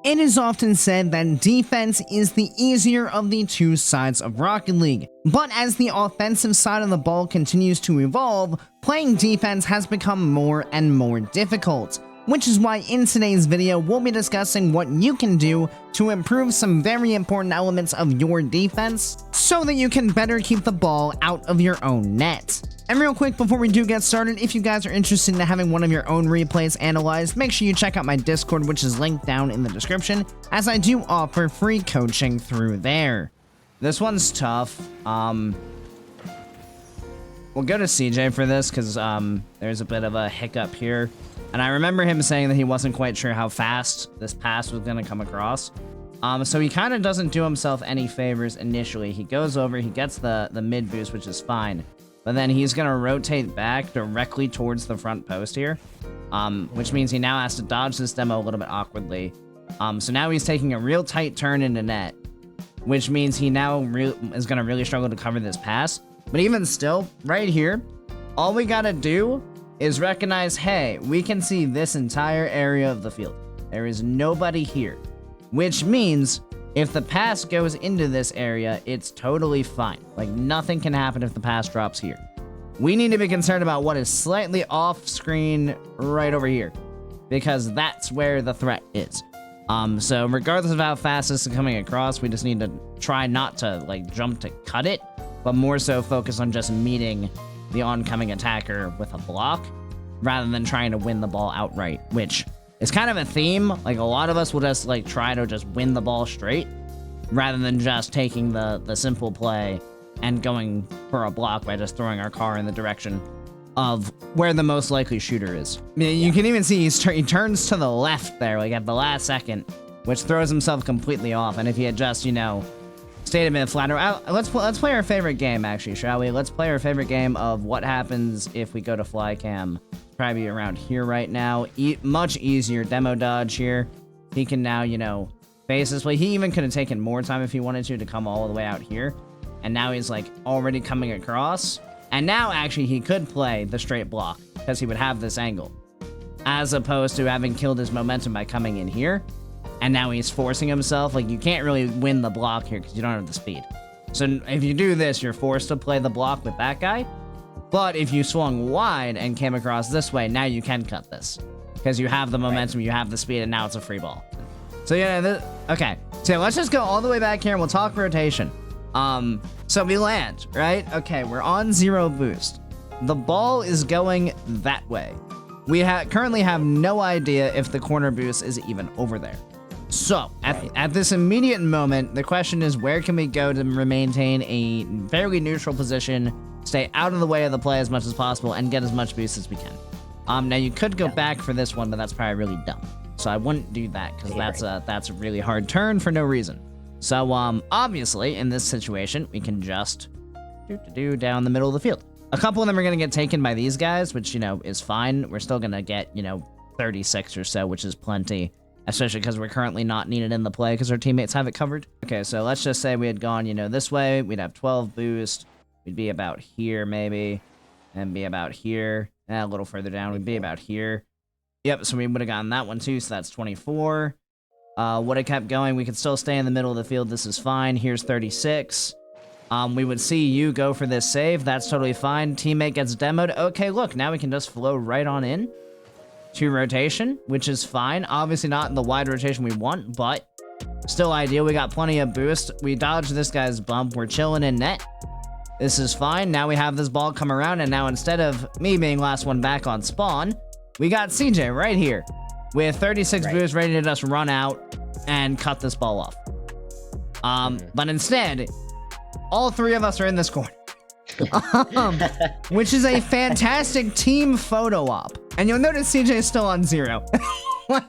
It is often said that defense is the easier of the two sides of Rocket League, but as the offensive side of the ball continues to evolve, playing defense has become more and more difficult. Which is why in today's video we'll be discussing what you can do to improve some very important elements of your defense so that you can better keep the ball out of your own net. And real quick before we do get started, if you guys are interested in having one of your own replays analyzed, make sure you check out my Discord, which is linked down in the description, as I do offer free coaching through there. This one's tough. We'll go to CJ for this because there's a bit of a hiccup here. And I remember him saying that he wasn't quite sure how fast this pass was going to come across. So he kind of doesn't do himself any favors initially. He goes over, he gets the mid boost, which is fine. But then he's going to rotate back directly towards the front post here. Which means he now has to dodge this demo a little bit awkwardly. So now he's taking a real tight turn into net. Which means he now is going to really struggle to cover this pass. But even still, right here, all we got to do is recognize, hey, we can see this entire area of the field. There is nobody here, which means if the pass goes into this area, it's totally fine. Like, nothing can happen if the pass drops here. We need to be concerned about what is slightly off screen right over here, because that's where the threat is. So regardless of how fast this is coming across, we just need to try not to like jump to cut it, but more so focus on just meeting the oncoming attacker with a block rather than trying to win the ball outright, which is kind of a theme. Like, a lot of us will just like try to just win the ball straight rather than just taking the simple play and going for a block by just throwing our car in the direction of where the most likely shooter is. I mean, you can even see he turns to the left there, like at the last second, which throws himself completely off. And if he had just, you know, stayed a bit flatter. Let's play our favorite game, actually, shall we? Let's play our favorite game of what happens if we go to fly cam. Probably around here right now. Much easier demo dodge here. He can now, you know, face this way. He even could have taken more time if he wanted to come all the way out here. And now he's like already coming across. And now actually he could play the straight block because he would have this angle, as opposed to having killed his momentum by coming in here. And now he's forcing himself. Like, you can't really win the block here because you don't have the speed. So if you do this, you're forced to play the block with that guy. But if you swung wide and came across this way, now you can cut this because you have the momentum, you have the speed, and now it's a free ball. So yeah, okay. So let's just go all the way back here and we'll talk rotation. So we land, right? Okay, we're on 0 boost. The ball is going that way. We currently have no idea if the corner boost is even over there. So, at this immediate moment, the question is, where can we go to maintain a fairly neutral position, stay out of the way of the play as much as possible, and get as much boost as we can? Now, you could go back for this one, but that's probably really dumb. So I wouldn't do that, because that's a really hard turn for no reason. So, obviously, in this situation, we can just do down the middle of the field. A couple of them are going to get taken by these guys, which, you know, is fine. We're still going to get, you know, 36 or so, which is plenty. Especially because we're currently not needed in the play because our teammates have it covered. Okay, so let's just say we had gone, you know, this way. We'd have 12 boost. We'd be about here, maybe. And be about here. A little further down. We'd be about here. Yep, so we would have gotten that one too, so that's 24. Would have kept going. We could still stay in the middle of the field. This is fine. Here's 36. We would see you go for this save. That's totally fine. Teammate gets demoed. Okay, look, now we can just flow right on in to rotation, which is fine. Obviously not in the wide rotation we want, but still ideal. We got plenty of boost. We dodged this guy's bump. We're chilling in net. This is fine. Now we have this ball come around, and now instead of me being last one back on spawn, we got CJ right here with 36 boost ready to just run out and cut this ball off. But instead, all 3 of us are in this corner. Which is a fantastic team photo op. And you'll notice CJ is still on 0. Like,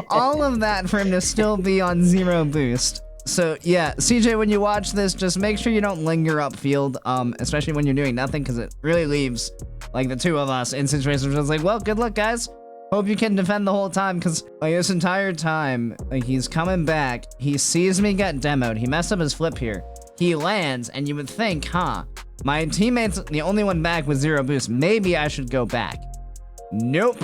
all of that for him to still be on 0 boost. So yeah, CJ, when you watch this, just make sure you don't linger upfield, especially when you're doing nothing, because it really leaves like the 2 of us in situations where it's like, well, good luck, guys. Hope you can defend the whole time, because like this entire time, like, he's coming back, he sees me get demoed, he messed up his flip here, he lands, and you would think, huh, my teammate's the only one back with 0 boost, maybe I should go back. Nope.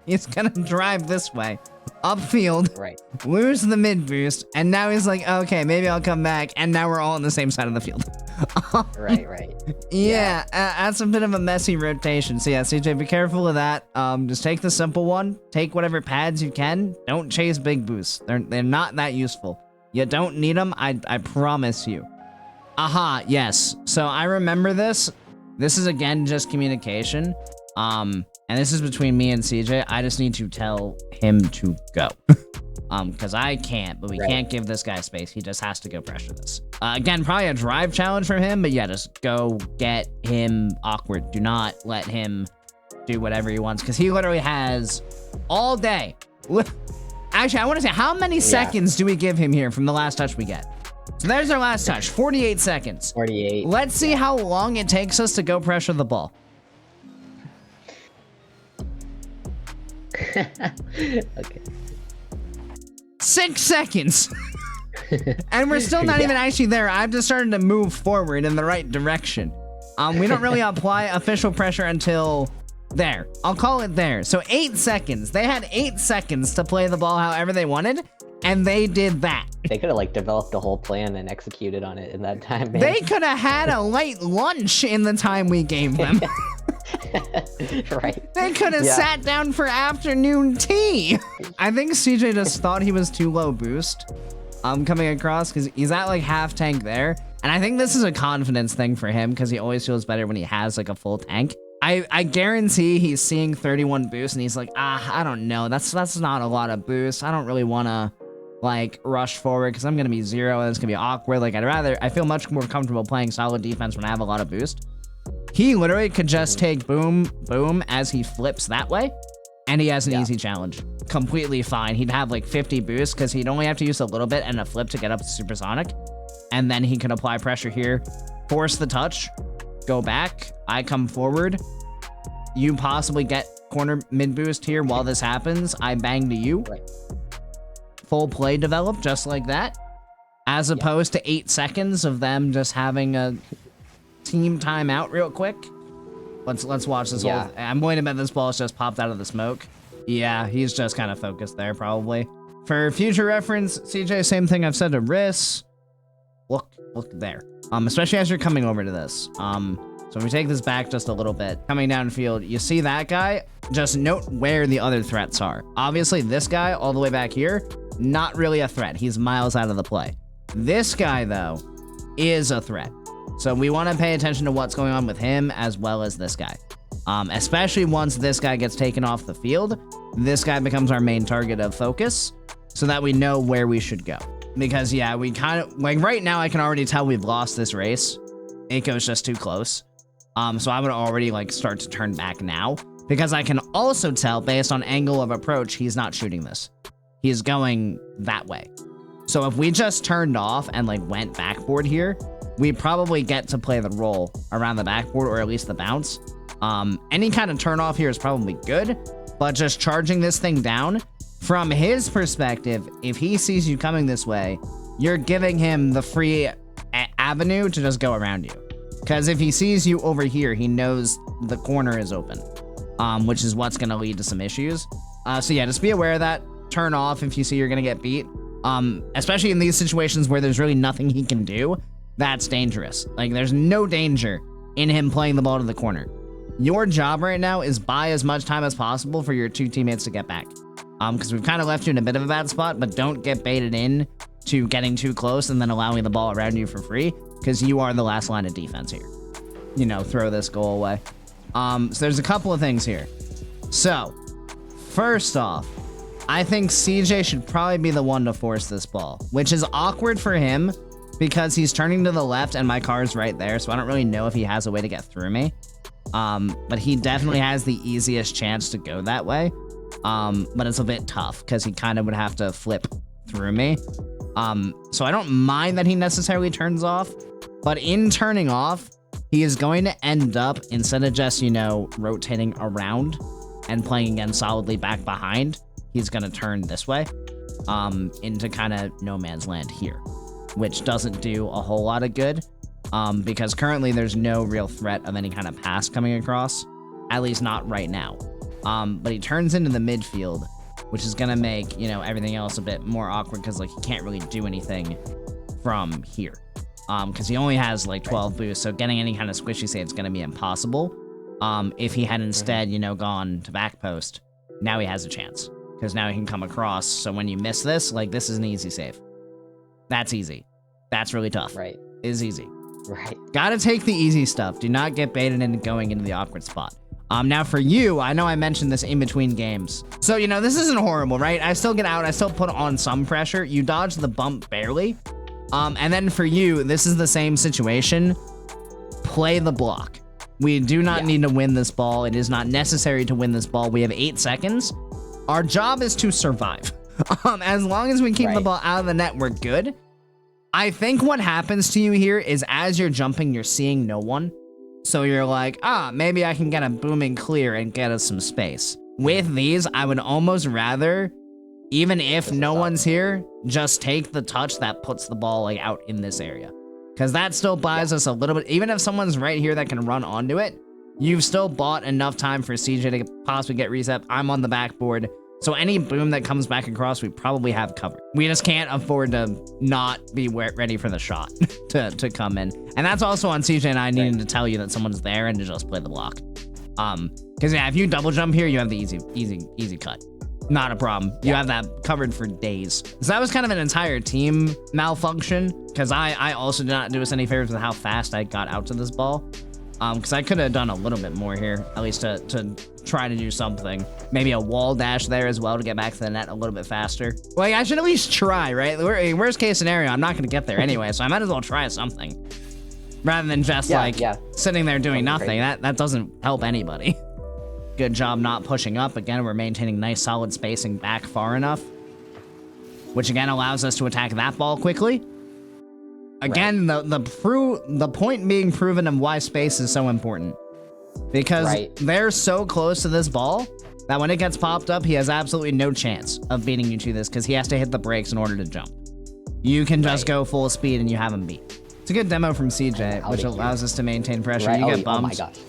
He's gonna drive this way, upfield, Right. lose the mid boost, and now he's like, okay, maybe I'll come back, and now we're all on the same side of the field. Right. Yeah, that's a bit of a messy rotation. So yeah, CJ, be careful of that. Just take the simple one. Take whatever pads you can. Don't chase big boosts. They're not that useful. You don't need them. I promise you. Aha, yes. So I remember this. This is again just communication. And this is between me and CJ. I just need to tell him to go. Because I can't, but we can't give this guy space. He just has to go pressure this. Again, probably a drive challenge for him, but yeah, just go get him awkward. Do not let him do whatever he wants, because he literally has all day. Actually, I want to say, how many seconds do we give him here from the last touch we get? So there's our last touch, 48 seconds. 48. Let's see how long it takes us to go pressure the ball. Okay. 6 seconds. And we're still not even actually there. I've just started to move forward in the right direction. We don't really apply official pressure until there. I'll call it there. So 8 seconds. They had 8 seconds to play the ball however they wanted, and they did that. They could have like developed a whole plan and executed on it in that time, man. They could have had a light lunch in the time we gave them. Right. They could have sat down for afternoon tea. I think CJ just thought he was too low boost coming across, because he's at like half tank there. And I think this is a confidence thing for him, because he always feels better when he has like a full tank. I guarantee he's seeing 31 boost and he's like, I don't know. That's not a lot of boost. I don't really want to like rush forward because I'm going to be 0 and it's going to be awkward. Like I feel much more comfortable playing solid defense when I have a lot of boost. He literally could just take boom, boom as he flips that way, and he has an easy challenge. Completely fine. He'd have like 50 boost because he'd only have to use a little bit and a flip to get up to supersonic. And then he can apply pressure here, force the touch, go back. I come forward. You possibly get corner mid boost here while this happens. I bang to you. Right. Full play developed just like that. As opposed to 8 seconds of them just having a team timeout real quick. Let's watch this whole. I'm going to bet this ball has just popped out of the smoke. Yeah, he's just kind of focused there probably. For future reference, CJ, same thing I've said to Riss. Look there. Especially as you're coming over to this. So if we take this back just a little bit, coming downfield, you see that guy? Just note where the other threats are. Obviously, this guy all the way back here, not really a threat. He's miles out of the play. This guy, though, is a threat. So we want to pay attention to what's going on with him as well as this guy. Especially once this guy gets taken off the field, this guy becomes our main target of focus so that we know where we should go. Because, yeah, we kind of, like right now, I can already tell we've lost this race. Eiko's just too close. So I would already like start to turn back now, because I can also tell based on angle of approach, he's not shooting this. He's going that way. So if we just turned off and like went backboard here, we probably get to play the roll around the backboard, or at least the bounce. Any kind of turn off here is probably good, but just charging this thing down from his perspective, if he sees you coming this way, you're giving him the free avenue to just go around you. Because if he sees you over here, he knows the corner is open, which is what's going to lead to some issues. So yeah, just be aware of that. Turn off if you see you're going to get beat. Especially in these situations where there's really nothing he can do, that's dangerous. Like, there's no danger in him playing the ball to the corner. Your job right now is buy as much time as possible for your two teammates to get back. Because we've kind of left you in a bit of a bad spot, but don't get baited in to getting too close and then allowing the ball around you for free, because you are the last line of defense here. You know, throw this goal away. So there's a couple of things here. So, first off, I think CJ should probably be the one to force this ball, which is awkward for him because he's turning to the left and my car's right there, so I don't really know if he has a way to get through me. But he definitely has the easiest chance to go that way. But it's a bit tough because he kind of would have to flip through me. So I don't mind that he necessarily turns off, but in turning off, he is going to end up, instead of just, you know, rotating around and playing again solidly back behind, he's going to turn this way, into kind of no man's land here, which doesn't do a whole lot of good, because currently there's no real threat of any kind of pass coming across, at least not right now. But he turns into the midfield, which is gonna make, you know, everything else a bit more awkward because like he can't really do anything from here. Because he only has like 12 boosts, so getting any kind of squishy save is gonna be impossible. If he had instead, you know, gone to back post, now he has a chance. Because now he can come across, so when you miss this, like, this is an easy save. That's easy. That's really tough. Right. Is easy. Right. Gotta take the easy stuff. Do not get baited into going into the awkward spot. Now for you, I know I mentioned this in between games. So, you know, this isn't horrible, right? I still get out, I still put on some pressure. You dodge the bump barely. And then for you, this is the same situation. Play the block. We do not need to win this ball. It is not necessary to win this ball. We have 8 seconds. Our job is to survive. As long as we keep the ball out of the net, we're good. I think what happens to you here is as you're jumping, you're seeing no one. So you're like, maybe I can get a booming clear and get us some space. With these, I would almost rather, even if no one's here, just take the touch that puts the ball like out in this area. Because that still buys us a little bit, even if someone's right here that can run onto it, you've still bought enough time for CJ to possibly get reset. I'm on the backboard. So any boom that comes back across, we probably have covered. We just can't afford to not be ready for the shot to come in. And that's also on CJ and I needing to tell you that someone's there and to just play the block. Because yeah, if you double jump here, you have the easy cut. Not a problem. You have that covered for days. So that was kind of an entire team malfunction because I also did not do us any favors with how fast I got out to this ball. Because I could have done a little bit more here, at least to try to do something. Maybe a wall dash there as well to get back to the net a little bit faster. Like, I should at least try, right? Worst case scenario, I'm not going to get there anyway, so I might as well try something. Rather than just, sitting there doing nothing. That doesn't help anybody. Good job not pushing up. Again, we're maintaining nice solid spacing back far enough. Which, again, allows us to attack that ball quickly. Again, the point being proven of why space is so important. Because they're so close to this ball that when it gets popped up, he has absolutely no chance of beating you to this because he has to hit the brakes in order to jump. You can just go full speed and you have him beat. It's a good demo from CJ, which allows us to maintain pressure. You get bumped. Oh my gosh.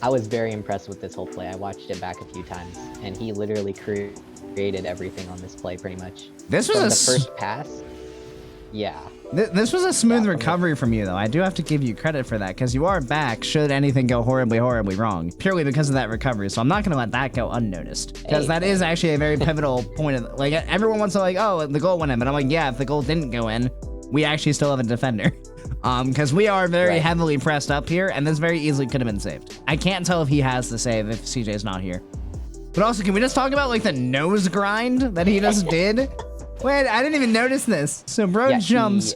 I was very impressed with this whole play. I watched it back a few times, and he literally created everything on this play pretty much. This was the first pass. Yeah. This was a smooth recovery from you, though. I do have to give you credit for that, because you are back should anything go horribly wrong, purely because of that recovery. So I'm not going to let that go unnoticed, because that is actually a very pivotal point. Of, like, everyone wants to like, oh, the goal went in, but I'm like, yeah, if the goal didn't go in, we actually still have a defender. Because we are very heavily pressed up here, and this very easily could have been saved. I can't tell if he has the save if CJ's not here. But also, can we just talk about, like, the nose grind that he just did? Wait, I didn't even notice this. So bro jumps.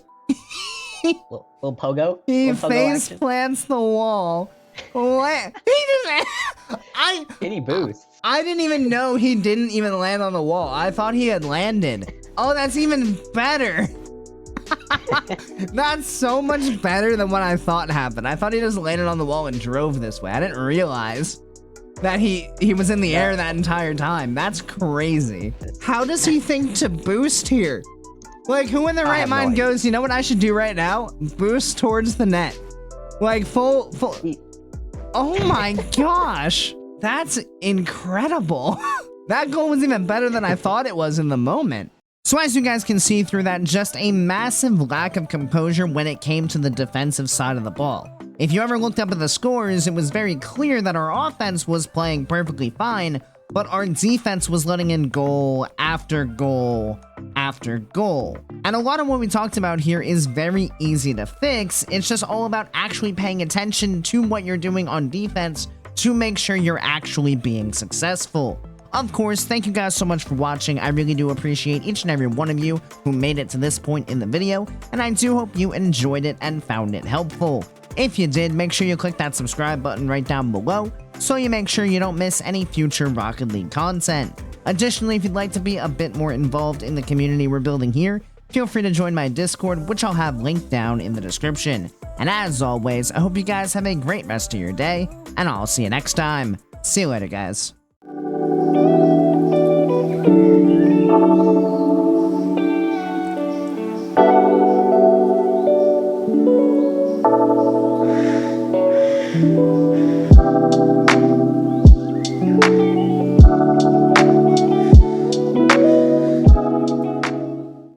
Little pogo. He face plants the wall. What? He just... Any boosts. I didn't even know he didn't even land on the wall. I thought he had landed. Oh, that's even better. That's so much better than what I thought happened. I thought he just landed on the wall and drove this way. I didn't realize that he was in the air that entire time. That's crazy. How does he think to boost here? Like, who in their right mind goes, you know what I should do right now? Boost towards the net. Like, full. Oh my gosh. That's incredible. That goal was even better than I thought it was in the moment. So as you guys can see through that, just a massive lack of composure when it came to the defensive side of the ball. If you ever looked up at the scores, it was very clear that our offense was playing perfectly fine, but our defense was letting in goal after goal after goal. And a lot of what we talked about here is very easy to fix. It's just all about actually paying attention to what you're doing on defense to make sure you're actually being successful. Of course, thank you guys so much for watching. I really do appreciate each and every one of you who made it to this point in the video, and I do hope you enjoyed it and found it helpful. If you did, make sure you click that subscribe button right down below so you make sure you don't miss any future Rocket League content. Additionally, if you'd like to be a bit more involved in the community we're building here, feel free to join my Discord, which I'll have linked down in the description. And as always, I hope you guys have a great rest of your day, and I'll see you next time. See you later, guys.